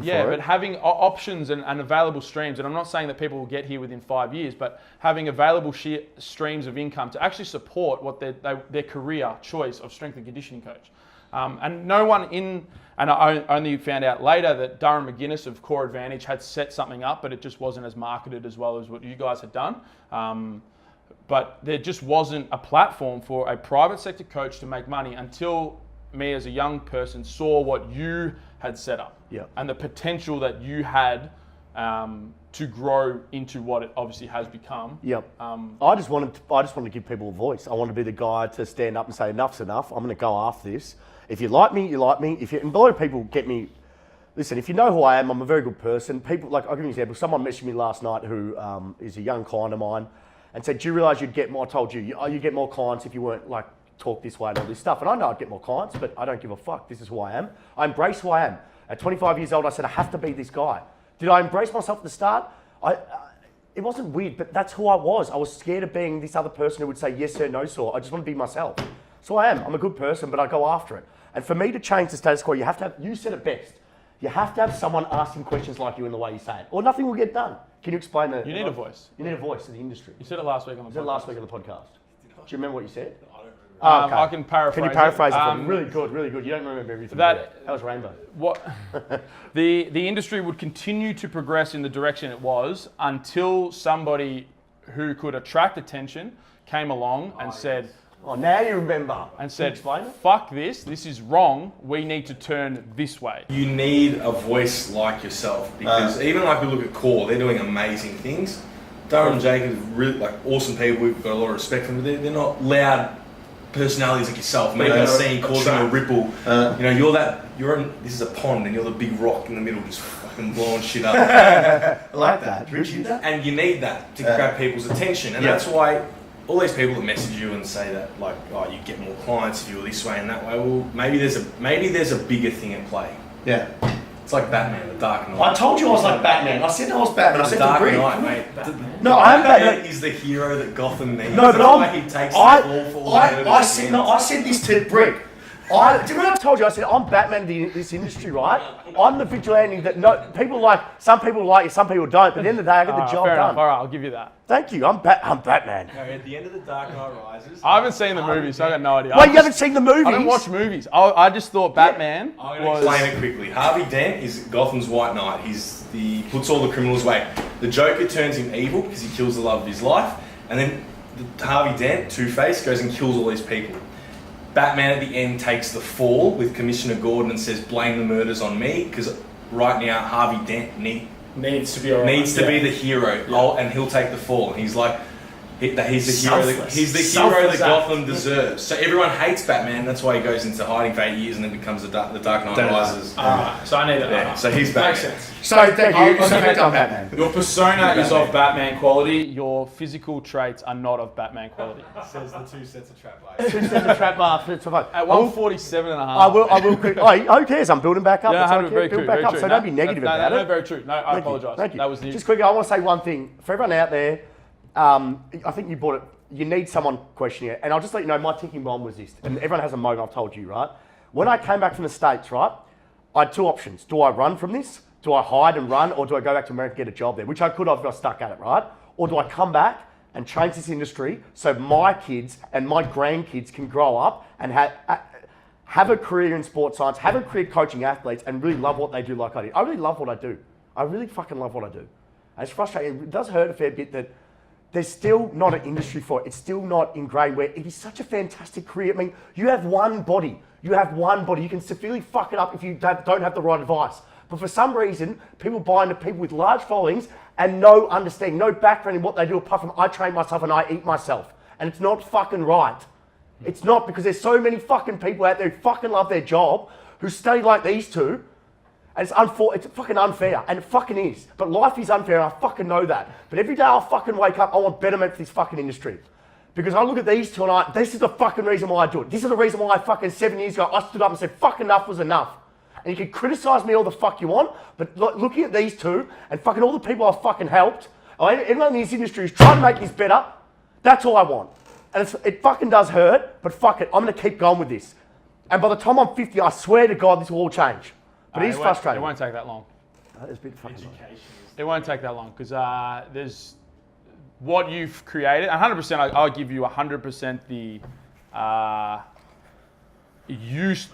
[SPEAKER 2] Yeah, but having options and available streams. And I'm not saying that people will get here within 5 years, but having available streams of income to actually support what their career choice of strength and conditioning coach. And no one and I only found out later that Durham McGuinness of Core Advantage had set something up, but it just wasn't as marketed as well as what you guys had done. But there just wasn't a platform for a private sector coach to make money until me as a young person saw what you had set up and the potential that you had to grow into what it obviously has become.
[SPEAKER 1] I just wanted to give people a voice. I want to be the guy to stand up and say enough's enough. I'm going to go after this. If you like me, you like me. And a lot of people get me. Listen, if you know who I am, I'm a very good person. People, like, I'll give you an example. Someone messaged me last night who is a young client of mine and said, do you realise you'd get more? I told you, you get more clients if you weren't like talk this way and all this stuff. And I know I'd get more clients, but I don't give a fuck. This is who I am. I embrace who I am. At 25 years old, I said, I have to be this guy. Did I embrace myself at the start? It wasn't weird, but that's who I was. I was scared of being this other person who would say yes sir, no sir. I just want to be myself. So I am. I'm a good person, but I go after it. And for me to change the status quo, you have to have, you said it best, you have to have someone asking questions like you in the way you say it, or nothing will get done. Can you explain that?
[SPEAKER 2] You need a voice.
[SPEAKER 1] You need a voice in the industry.
[SPEAKER 2] You said it last week on the podcast.
[SPEAKER 1] You said it last week on the podcast. Do you remember what you said?
[SPEAKER 3] I don't remember.
[SPEAKER 1] Okay.
[SPEAKER 2] I can paraphrase.
[SPEAKER 1] Can you paraphrase it for me? Really good, really good. You don't remember everything. That was Rainbow.
[SPEAKER 2] The industry would continue to progress in the direction it was until somebody who could attract attention came along and said,
[SPEAKER 1] oh, now you remember.
[SPEAKER 2] And said, fuck this is wrong, we need to turn this way.
[SPEAKER 3] You need a voice like yourself, because even like we look at Core, they're doing amazing things. Durham and Jake are really like awesome people, we've got a lot of respect for them, but they're not loud personalities like yourself, making a scene, causing a ripple. This is a pond and you're the big rock in the middle just fucking blowing shit up.
[SPEAKER 1] I like that.
[SPEAKER 3] And you need that to grab people's attention, and that's why all these people that message you and say that, like, oh, you get more clients if you were this way and that way. Well, maybe there's a bigger thing at play.
[SPEAKER 1] Yeah.
[SPEAKER 3] It's like Batman, the Dark Knight.
[SPEAKER 1] I told you I was like Batman. I said I was Batman. I said
[SPEAKER 3] Dark
[SPEAKER 1] to
[SPEAKER 3] Knight, mate. Batman.
[SPEAKER 1] No, I'm Batman.
[SPEAKER 3] Is the hero that Gotham needs.
[SPEAKER 1] No, but
[SPEAKER 3] he takes the fall for
[SPEAKER 1] I said this to Brick. Do you remember I told you? I said I'm Batman of this industry, right? I'm the vigilante that some people like you, some people don't. But at the end of the day, I get the job
[SPEAKER 2] fair
[SPEAKER 1] done.
[SPEAKER 2] enough. All right, I'll give you that.
[SPEAKER 1] Thank you. I'm Batman.
[SPEAKER 3] No, at the end of the Dark Knight Rises.
[SPEAKER 2] I haven't seen the movie, so I got no idea.
[SPEAKER 1] Wait, you haven't seen the movies?
[SPEAKER 2] I don't watch movies. I just thought Batman
[SPEAKER 3] I'm going to explain it quickly. Harvey Dent is Gotham's White Knight. He puts all the criminals away. The Joker turns him evil because he kills the love of his life. And then Harvey Dent, Two-Face, goes and kills all these people. Batman at the end takes the fall with Commissioner Gordon and says, blame the murders on me, because right now Harvey Dent needs to be the hero, and he'll take the fall. And he's like, he's the hero that Gotham deserves. So everyone hates Batman. That's why he goes into hiding for 8 years and then becomes the Dark Knight Rises.
[SPEAKER 4] So I need that.
[SPEAKER 3] Yeah, so he's Batman.
[SPEAKER 4] Makes sense.
[SPEAKER 1] So thank you. I'm Batman.
[SPEAKER 2] Your persona is of Batman quality. Your physical traits are not of Batman quality.
[SPEAKER 3] Says the 2 sets of trap bars.
[SPEAKER 1] 2 sets of trap bars.
[SPEAKER 2] At 147 and a half.
[SPEAKER 1] I will. Who cares? I'm building back up.
[SPEAKER 2] Yeah, very true.
[SPEAKER 1] So don't be negative about it.
[SPEAKER 2] No, very true. No, I apologise.
[SPEAKER 1] Thank you.
[SPEAKER 2] That was the
[SPEAKER 1] Just quickly, I want to say one thing for everyone out there. I think you brought it. You need someone questioning it, and I'll just let you know. My ticking bomb was this, and everyone has a moment. I've told you, right? When I came back from the States, right, I had 2 options. Do I run from this? Do I hide and run, or do I go back to America and get a job there? Which I could have got stuck at it, right? Or do I come back and change this industry so my kids and my grandkids can grow up and have a career in sports science, have a career coaching athletes, and really love what they do like I did. I really love what I do. I really fucking love what I do. And it's frustrating. It does hurt a fair bit that there's still not an industry for it. It's still not ingrained where it is such a fantastic career. I mean, you have one body. You can severely fuck it up if you don't have the right advice. But for some reason, people buy into people with large followings and no understanding, no background in what they do apart from I train myself and I eat myself. And it's not fucking right. It's not, because there's so many fucking people out there who fucking love their job, who study like these two. And it's fucking unfair, and it fucking is. But life is unfair, and I fucking know that. But every day I fucking wake up, I want betterment for this fucking industry. Because I look at these two and this is the fucking reason why I do it. This is the reason why fucking 7 years ago I stood up and said, fuck, enough was enough. And you can criticize me all the fuck you want, but looking at these two and fucking all the people I've fucking helped, everyone in this industry who's trying to make this better, that's all I want. And it fucking does hurt, but fuck it, I'm gonna keep going with this. And by the time I'm 50, I swear to God, this will all change. But it is frustrating.
[SPEAKER 2] It won't take that long.
[SPEAKER 1] It's a bit fucking long.
[SPEAKER 2] It won't take that long, because there's what you've created. 100%, I'll give you 100% the.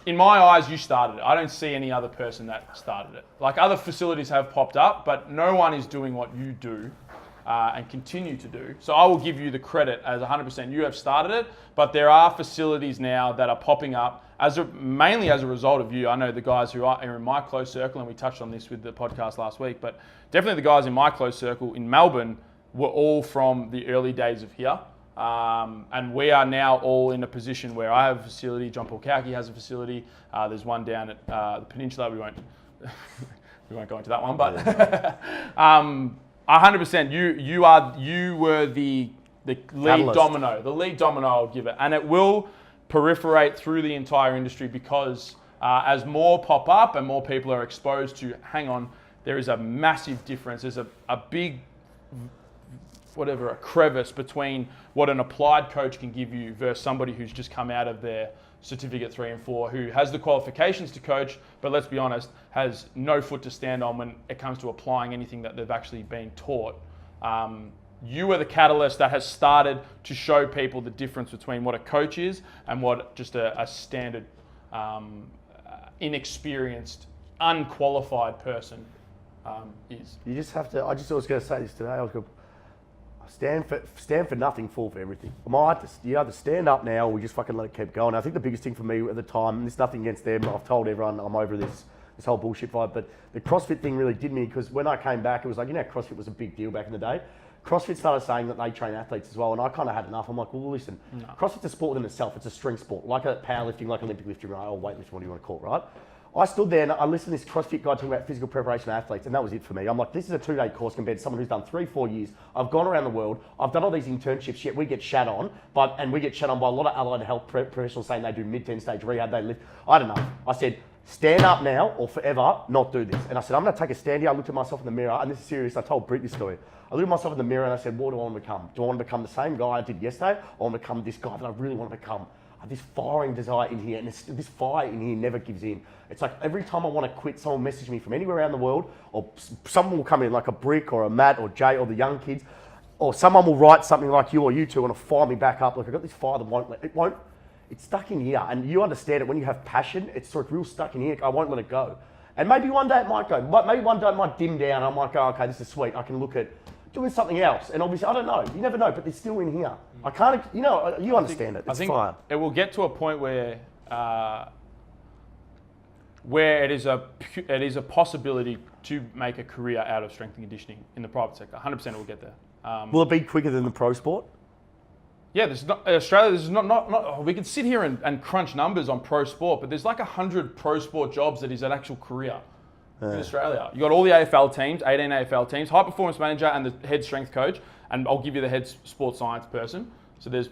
[SPEAKER 2] In my eyes, you started it. I don't see any other person that started it. Like, other facilities have popped up, but no one is doing what you do and continue to do. So I will give you the credit as 100%. You have started it, but there are facilities now that are popping up mainly as a result of you. I know the guys who are in my close circle, and we touched on this with the podcast last week, but definitely the guys in my close circle in Melbourne were all from the early days of here. And we are now all in a position where I have a facility, John Paul Cowkey has a facility, there's one down at the Peninsula, we won't go into that one, but 100%, you were the lead domino, I'll give it, and it will proliferate through the entire industry, because as more pop up and more people are exposed to, hang on, there is a massive difference, there's a big a crevice between what an applied coach can give you versus somebody who's just come out of their certificate 3 and 4, who has the qualifications to coach, but let's be honest, has no foot to stand on when it comes to applying anything that they've actually been taught. You were the catalyst that has started to show people the difference between what a coach is and what just a standard, inexperienced, unqualified person is.
[SPEAKER 1] You just have to, I was going to say this today, I was going to, stand for nothing, fall for everything. You either stand up now, or we just fucking let it keep going. I think the biggest thing for me at the time, and there's nothing against them, I've told everyone I'm over this whole bullshit vibe, but the CrossFit thing really did me, because when I came back, it was like, CrossFit was a big deal back in the day. CrossFit started saying that they train athletes as well, and I kind of had enough. I'm like, well, listen, CrossFit's a sport within itself. It's a strength sport, like a powerlifting, like Olympic lifting, right? Or weightlifting, what do you want to call it, right? I stood there and I listened to this CrossFit guy talking about physical preparation of athletes, and that was it for me. I'm like, this is a 2-day course compared to someone who's done 3-4 years. I've gone around the world. I've done all these internships, yet we get shat on, and we get shat on by a lot of allied health professionals saying they do mid-10 stage rehab, they lift. I don't know. I said, stand up now or forever not do this. And I said, I'm going to take a stand here. I looked at myself in the mirror, and this is serious. I told Britt this story. I looked at myself in the mirror and I said, what do I want to become? Do I want to become the same guy I did yesterday, or I want to become this guy that I really want to become? this firing desire in here, and this fire in here never gives in. It's like every time I want to quit, someone message me from anywhere around the world, or someone will come in like a Brick or a Matt or Jay or the young kids, or someone will write something like you or you two and fire me back up. Like, I've got this fire that it's stuck in here, and you understand it when you have passion. It's sort of real stuck in here. I won't let it go. And maybe one day it might go. Maybe one day it might dim down. I might go, okay, this is sweet. I can look at doing something else. And obviously, I don't know. You never know, but they're still in here. I can't, you understand it. It's fire.
[SPEAKER 2] It will get to a point where it is a possibility to make a career out of strength and conditioning in the private sector. 100% it will get there.
[SPEAKER 1] Will it be quicker than the pro sport?
[SPEAKER 2] Yeah, Australia. This is not. We could sit here and crunch numbers on pro sport, but there's like 100 pro sport jobs that is an actual career in Australia. You got all the AFL teams, 18 AFL teams, high performance manager, and the head strength coach. And I'll give you the head sports science person. So there's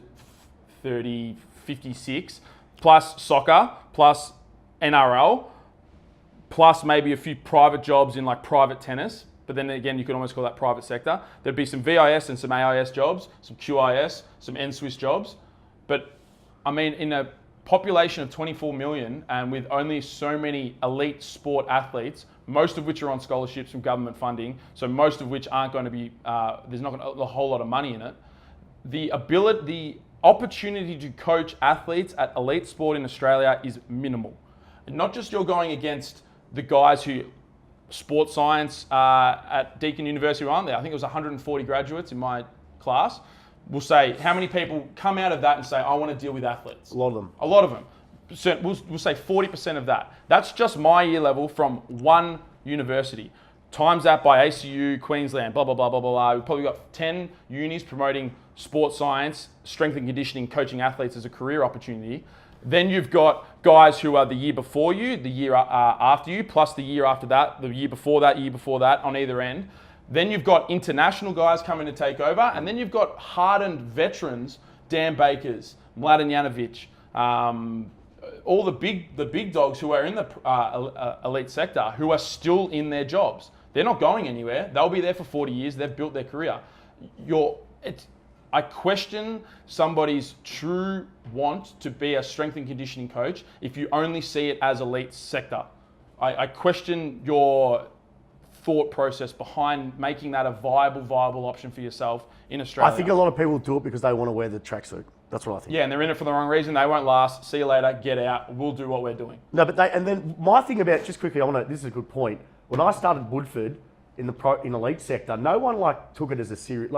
[SPEAKER 2] 30, 56, plus soccer, plus NRL, plus maybe a few private jobs in like private tennis. But then again, you could almost call that private sector. There'd be some VIS and some AIS jobs, some QIS, some NSWIS jobs. But I mean, in a population of 24 million and with only so many elite sport athletes, most of which are on scholarships from government funding, so most of which aren't going to be, there's not a whole lot of money in it. The opportunity to coach athletes at elite sport in Australia is minimal. And not just you're going against the guys who sports science at Deakin University, aren't there? I think it was 140 graduates in my class. We'll say, how many people come out of that and say, I want to deal with athletes?
[SPEAKER 1] A lot of them.
[SPEAKER 2] A lot of them. So we'll say 40% of that. That's just my year level from one university. Times that by ACU, Queensland, blah, blah, blah, blah, blah, blah. We've probably got 10 unis promoting sports science, strength and conditioning, coaching athletes as a career opportunity. Then you've got guys who are the year before you, the year after you, plus the year after that, the year before that on either end. Then you've got international guys coming to take over, and then you've got hardened veterans, Dan Bakers, Mladen Janovic, all the big dogs who are in the elite sector who are still in their jobs. They're not going anywhere. They'll be there for 40 years. They've built their career. I question somebody's true want to be a strength and conditioning coach if you only see it as elite sector. I question your thought process behind making that a viable option for yourself in Australia.
[SPEAKER 1] I think a lot of people do it because they want to wear the tracksuit. That's what I think.
[SPEAKER 2] Yeah, and they're in it for the wrong reason. They won't last. See you later. Get out. We'll do what we're doing.
[SPEAKER 1] No, but and then my thing about, just quickly, this is a good point. When I started Woodford in elite sector, no one took it as a serious,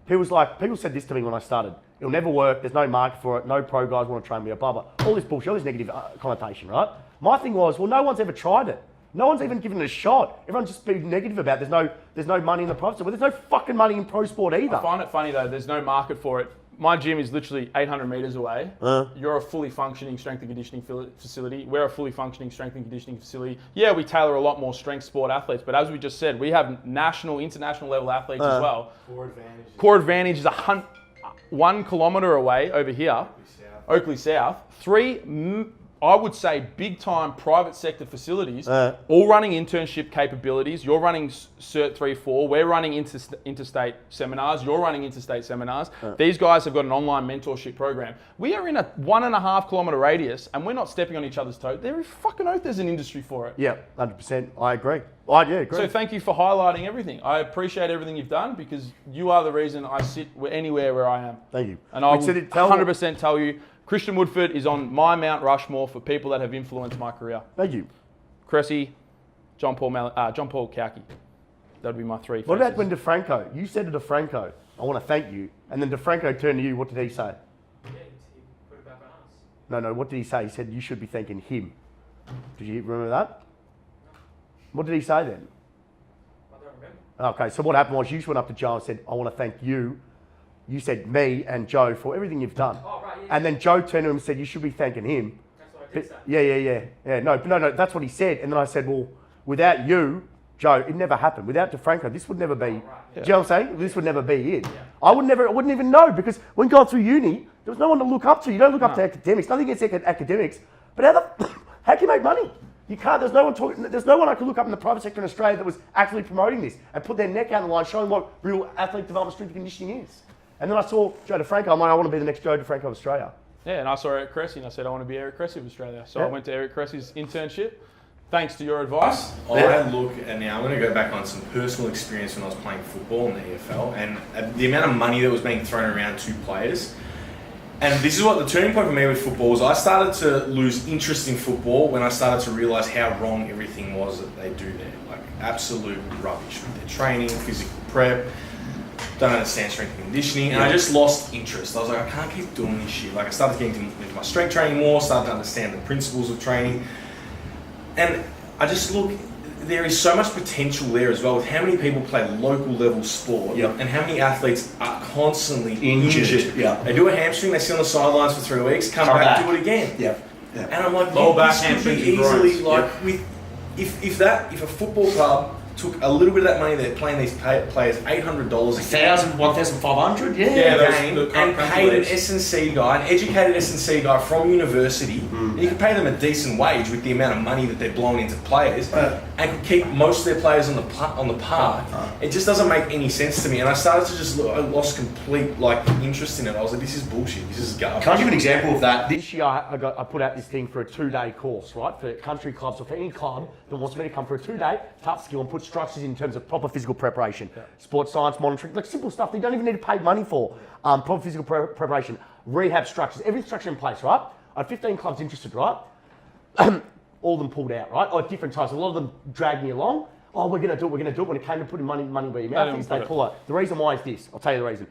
[SPEAKER 1] people said this to me when I started. It'll never work. There's no market for it. No pro guys want to train me, blah, blah. All this bullshit, all this negative connotation, right? My thing was, well, no one's ever tried it. No one's even given it a shot. Everyone's just being negative about it. There's no money in the private sport. Well, there's no fucking money in pro sport either.
[SPEAKER 2] I find it funny though, there's no market for it. My gym is literally 800 meters away. You're a fully functioning strength and conditioning facility. We're a fully functioning strength and conditioning facility. Yeah, we tailor a lot more strength sport athletes, but as we just said, we have national, international level athletes as well. Core Advantage is 1 kilometre away over here, Oakley South. 3, I would say, big time private sector facilities, all running internship capabilities. You're running Cert 3-4. We're running interstate seminars. You're running interstate seminars. These guys have got an online mentorship program. We are in a 1.5 kilometre radius and we're not stepping on each other's toes. There is fucking oath there's an industry for it.
[SPEAKER 1] Yeah, 100%. I agree. I agree.
[SPEAKER 2] So thank you for highlighting everything. I appreciate everything you've done because you are the reason I sit anywhere where I am.
[SPEAKER 1] Thank you.
[SPEAKER 2] And I will 100% tell you, Christian Woodford is on my Mount Rushmore for people that have influenced my career.
[SPEAKER 1] Thank you.
[SPEAKER 2] Cressy, John Paul Cowkey. That would be my 3 faces.
[SPEAKER 1] What about when DeFranco? You said to DeFranco, I want to thank you. And then DeFranco turned to you. What did he say?
[SPEAKER 4] Yeah, he put it back on us.
[SPEAKER 1] No. What did he say? He said you should be thanking him. Did you remember that? What did he say then?
[SPEAKER 4] I don't remember.
[SPEAKER 1] Okay, so what happened was you just went up to Joe and said, I want to thank you. You said me and Joe for everything you've done.
[SPEAKER 4] Oh, right, yeah.
[SPEAKER 1] And then Joe turned to him and said, you should be thanking him.
[SPEAKER 4] That's what I did say.
[SPEAKER 1] Yeah. No, that's what he said. And then I said, well, without you, Joe, it never happened. Without DeFranco, this would never be.
[SPEAKER 4] Right,
[SPEAKER 1] Do
[SPEAKER 4] yeah.
[SPEAKER 1] you know what I'm saying? This would never be it.
[SPEAKER 4] Yeah.
[SPEAKER 1] I wouldn't even know because when going through uni, there was no one to look up to. You don't look up to academics. Nothing against academics. But how can you make money? You can't. There's no one I could look up in the private sector in Australia that was actually promoting this and put their neck out on the line, showing what real athlete development, strength and conditioning is. And then I saw Joe DeFranco. I'm like, I want to be the next Joe DeFranco of Australia.
[SPEAKER 2] Yeah, and I saw Eric Cressy and I said, I want to be Eric Cressy of Australia. So I went to Eric Cressy's internship. Thanks to your advice.
[SPEAKER 3] I look, and now I'm going to go back on some personal experience when I was playing football in the EFL, and the amount of money that was being thrown around to players. And this is what the turning point for me with football was. I started to lose interest in football when I started to realise how wrong everything was that they do there. Like absolute rubbish with their training, physical prep, don't understand strength and conditioning, and I just lost interest. I was like, I can't keep doing this shit. Like I started getting into my strength training more, started to understand the principles of training. And I just look, there is so much potential there as well with how many people play local level sport and how many athletes are constantly injured. They do a hamstring, they sit on the sidelines for 3 weeks, come back, do it again. And I'm like, this could be easily like if a football club took a little bit of that money they're playing these players $800
[SPEAKER 1] $1,000, $1,500,
[SPEAKER 3] and paid an S&C guy, an educated S&C guy from university. You could pay them a decent wage with the amount of money that they're blowing into players, and could keep most of their players on the park. It just doesn't make any sense to me, and I started to just I lost complete interest in it. I was like, this is bullshit. This is garbage.
[SPEAKER 1] Can I give an example of that? This year I put out this thing for a 2-day course, right, for country clubs or for any club that wants me to come for a 2-day tough skill and put structures in terms of proper physical preparation, sports science monitoring, like simple stuff that you don't even need to pay money for. Proper physical preparation, rehab structures, every structure in place, right? I had 15 clubs interested, right? All of them pulled out, right? Or at different times. A lot of them dragged me along. Oh, we're going to do it. When it came to putting money where your mouth is, they pull out. The reason why is this. I'll tell you the reason.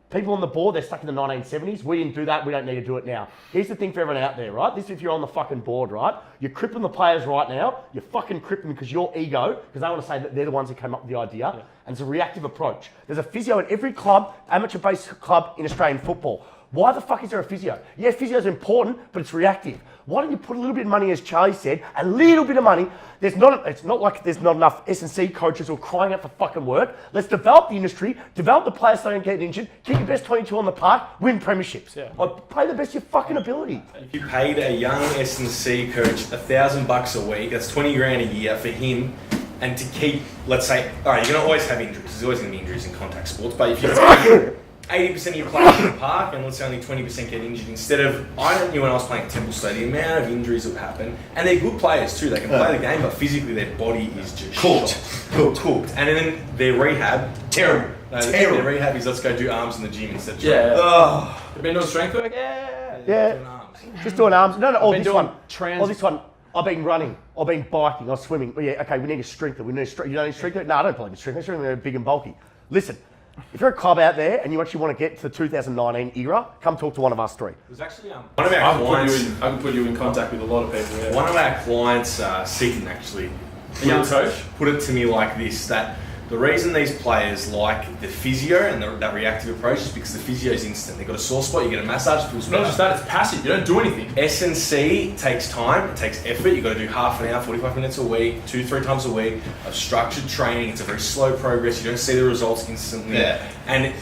[SPEAKER 1] People on the board, they're stuck in the 1970s. We didn't do that. We don't need to do it now. Here's the thing for everyone out there, right? This is if you're on the fucking board, right? You're crippling the players right now. You're fucking crippling because your ego, because they want to say that they're the ones who came up with the idea. And it's a reactive approach. There's a physio in every club, amateur-based club in Australian football. Why the fuck is there a physio? Yes, physio is important, but it's reactive. Why don't you put a little bit of money, as Charlie said, a little bit of money? It's not like there's not enough S&C coaches who are crying out for fucking work. Let's develop the industry, develop the players so they don't get injured, keep your best 22 on the park, win premierships. Or play the best of your fucking ability.
[SPEAKER 3] If you paid a young S&C coach $1,000 a week, that's 20 grand a year for him, and to keep, let's say, all right, you're going to always have injuries. There's always going to be injuries in contact sports, but if you 80% of your players in the park and let's say only 20% get injured, instead of, I knew when I was playing at Temple Stadium, the amount of injuries that would happen, and they're good players too, they can play the game, but physically their body is just cooked. And then their rehab, terrible. Their rehab is let's go do arms in the gym instead of
[SPEAKER 2] You've been doing strength work?
[SPEAKER 3] doing arms.
[SPEAKER 1] Just doing arms. No, this one. I've been running. I've been biking. I've swimming. Well, okay, we need a strengther. You don't need a strengther? No, I don't play the strengther. They're big and bulky. Listen. If you're a club out there and you actually want to get to the 2019 era, come talk to one of us three.
[SPEAKER 3] There's actually one of our clients.
[SPEAKER 2] I can put you in contact with a lot of people. Yeah.
[SPEAKER 3] One of our clients, Seaton, actually,
[SPEAKER 2] a young coach,
[SPEAKER 3] put it to me like this: that the reason these players like the physio and that reactive approach is because the physio is instant. They've got a sore spot, you get a massage, it feels better.
[SPEAKER 2] Not just that, it's passive. You don't do anything.
[SPEAKER 3] S&C takes time, it takes effort. You've got to do half an hour, 45 minutes a week, 2-3 times a week of structured training. It's a very slow progress. You don't see the results instantly. And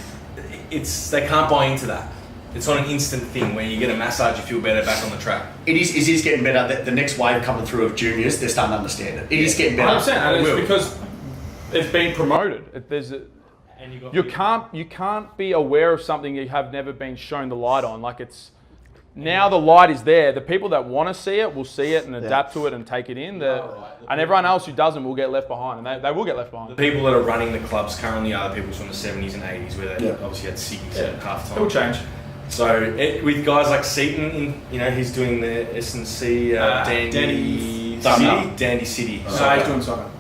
[SPEAKER 3] they can't buy into that. It's not an instant thing where you get a massage, you feel better back on the track.
[SPEAKER 1] It is getting better. The next wave coming through of juniors, they're starting to understand it. It is getting better.
[SPEAKER 2] 100%, and it's because it's been promoted. You can't be aware of something you have never been shown the light on. Like now the light is there. The people that want to see it will see it and adapt to it and take it in. And everyone else who doesn't will get left behind, and they will get left behind.
[SPEAKER 3] The people that are running the clubs currently are the people from the 70s and 80s where they obviously had ciggies at half time.
[SPEAKER 2] It will change.
[SPEAKER 3] So with guys like Seaton, he's doing the S&C Dandy City.
[SPEAKER 2] No, he's doing soccer.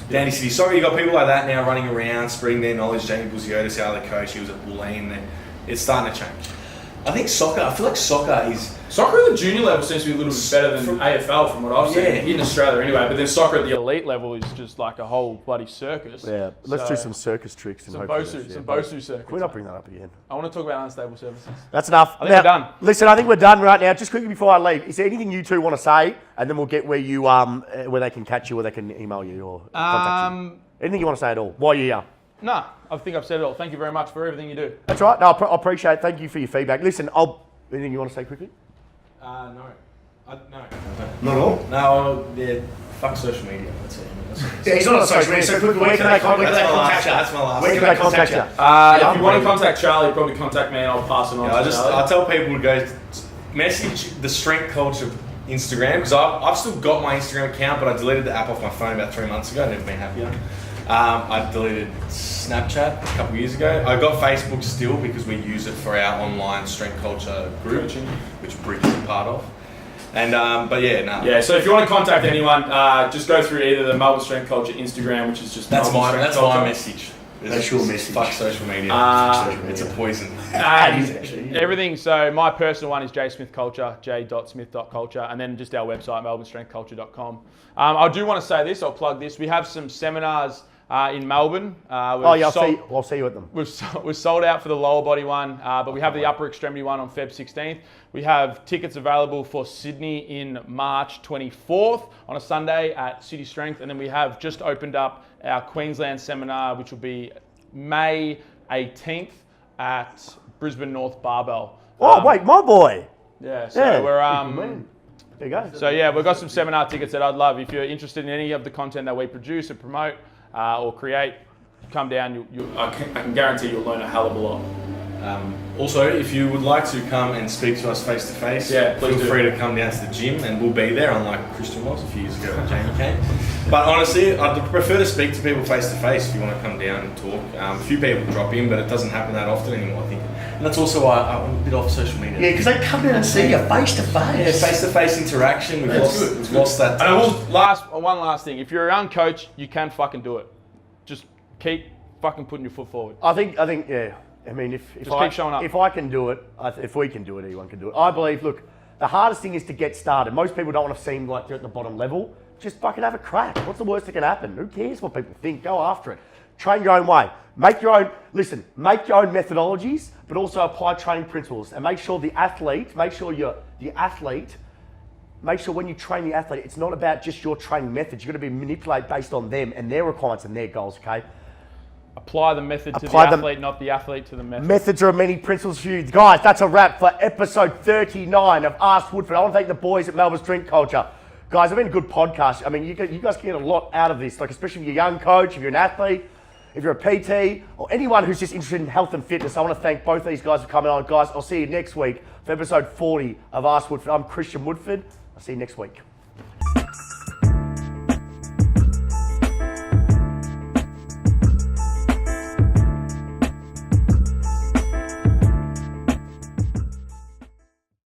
[SPEAKER 3] Dandy City. Sorry, you got people like that now running around, spreading their knowledge. Jamie Buziotis, our other coach, he was at Bulleen. It's starting to change. I think soccer. I feel like soccer is.
[SPEAKER 2] Soccer at the junior level seems to be a little bit better than AFL from what I've seen in Australia anyway. But then soccer at the elite level is just like a whole bloody circus.
[SPEAKER 1] Yeah, let's do some circus tricks.
[SPEAKER 2] Some Bosu circuits.
[SPEAKER 1] Can we not bring that up again?
[SPEAKER 2] I want to talk about unstable surfaces.
[SPEAKER 1] That's enough.
[SPEAKER 2] I think we're done.
[SPEAKER 1] Listen, I think we're done right now. Just quickly before I leave, is there anything you two want to say? And then we'll get where you where they can catch you, or they can email you or contact you. Anything you want to say at all while you're here?
[SPEAKER 2] No, I think I've said it all. Thank you very much for everything you do.
[SPEAKER 1] That's right. No, I appreciate it. Thank you for your feedback. Listen, anything you want to say quickly?
[SPEAKER 3] No. No.
[SPEAKER 1] Not at all?
[SPEAKER 3] No, Fuck social media. That's it.
[SPEAKER 1] Yeah, he's not on social media. So quickly, where can they contact you?
[SPEAKER 3] That's my last.
[SPEAKER 1] Where can they contact you?
[SPEAKER 2] If you want to contact Charlie, probably contact me and I'll pass it on.
[SPEAKER 3] I tell people to go message the Strength Culture Instagram, because I've still got my Instagram account, but I deleted the app off my phone about 3 months ago. I've never been happier. I deleted Snapchat a couple of years ago. I got Facebook still because we use it for our online strength culture group, which Brick is a part of. And but yeah, no.
[SPEAKER 2] Yeah, so if you want to contact anyone, just go through either the Melbourne Strength Culture Instagram, which is just
[SPEAKER 3] that's
[SPEAKER 2] my
[SPEAKER 3] message.
[SPEAKER 1] That's your message.
[SPEAKER 3] Fuck social media. It's a poison.
[SPEAKER 2] Everything. So my personal one is jsmithculture, j.smith.culture, and then just our website, melbournestrengthculture.com. I do want to say this. I'll plug this. We have some seminars in Melbourne.
[SPEAKER 1] I'll see you at them.
[SPEAKER 2] We're sold out for the lower body one, but we have the upper extremity one on Feb 16th. We have tickets available for Sydney in March 24th on a Sunday at City Strength, and then we have just opened up our Queensland seminar, which will be May 18th at Brisbane North Barbell.
[SPEAKER 1] Wait, my boy.
[SPEAKER 2] Yeah, so we're
[SPEAKER 1] there you go.
[SPEAKER 2] So yeah, we've got some seminar tickets that I'd love. If you're interested in any of the content that we produce or promote or create, come down. I can guarantee you'll learn a hell of a lot.
[SPEAKER 3] Also, if you would like to come and speak to us face to face, feel free to come down to the gym and we'll be there, unlike Christian was a few years ago when Jamie came. But honestly, I'd prefer to speak to people face to face if you want to come down and talk. A few people drop in, but it doesn't happen that often anymore, I think. And that's also why I'm a bit off social media.
[SPEAKER 1] Yeah, because they come down and see you face to face.
[SPEAKER 3] Yeah, face to face interaction. We've lost that.
[SPEAKER 2] And one last thing. If you're a young coach, you can fucking do it. Just keep fucking putting your foot forward.
[SPEAKER 1] I think, yeah. I mean, if
[SPEAKER 2] keep showing up.
[SPEAKER 1] If I can do it, if we can do it, anyone can do it. I believe, look, the hardest thing is to get started. Most people don't want to seem like they're at the bottom level. Just fucking have a crack. What's the worst that can happen? Who cares what people think? Go after it. Train your own way. Make your own methodologies, but also apply training principles. And make sure when you train the athlete, it's not about just your training methods. You've got to be manipulated based on them and their requirements and their goals, okay?
[SPEAKER 2] Apply the method to the athlete, not the athlete to the method.
[SPEAKER 1] Methods are many principles for you. Guys, that's a wrap for episode 39 of Ask Woodford. I want to thank the boys at Melbourne Strength Culture. Guys, it's been a good podcast. I mean, you guys can get a lot out of this, like especially if you're a young coach, if you're an athlete, if you're a PT, or anyone who's just interested in health and fitness. I want to thank both these guys for coming on. Guys, I'll see you next week for episode 40 of Ask Woodford. I'm Christian Woodford. I'll see you next week.